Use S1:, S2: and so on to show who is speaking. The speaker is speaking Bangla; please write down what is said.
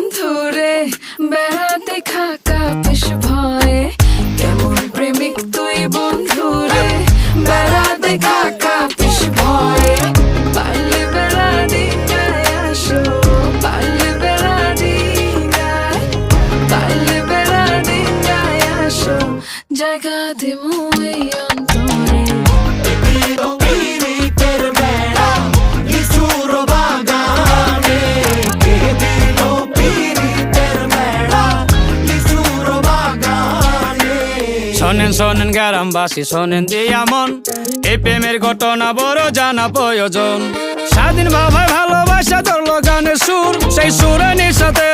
S1: বন্ধুরে বেড়াতে খাকা পিস ভয়ে কেমন প্রেমিক তুই বন্ধুরে বেড়াতে খাকা পিস ভয়ে পারলে বেড়া ডিঙ্গায় আসো পারলে বেড়া ডিঙ্গায় পারলে বেড়া ডিঙ্গায় আসো জায়গা দিমু এই অন্তরে
S2: শোনেন শোনেন গ্রামবাসী শোনেন দিয়া মন এই প্রেমের ঘটনা বড় জানা প্রয়োজন স্বাধীন ভাবে ভালোবাসা ধরলো গানের সুর সেই সুরে নিঃসাথে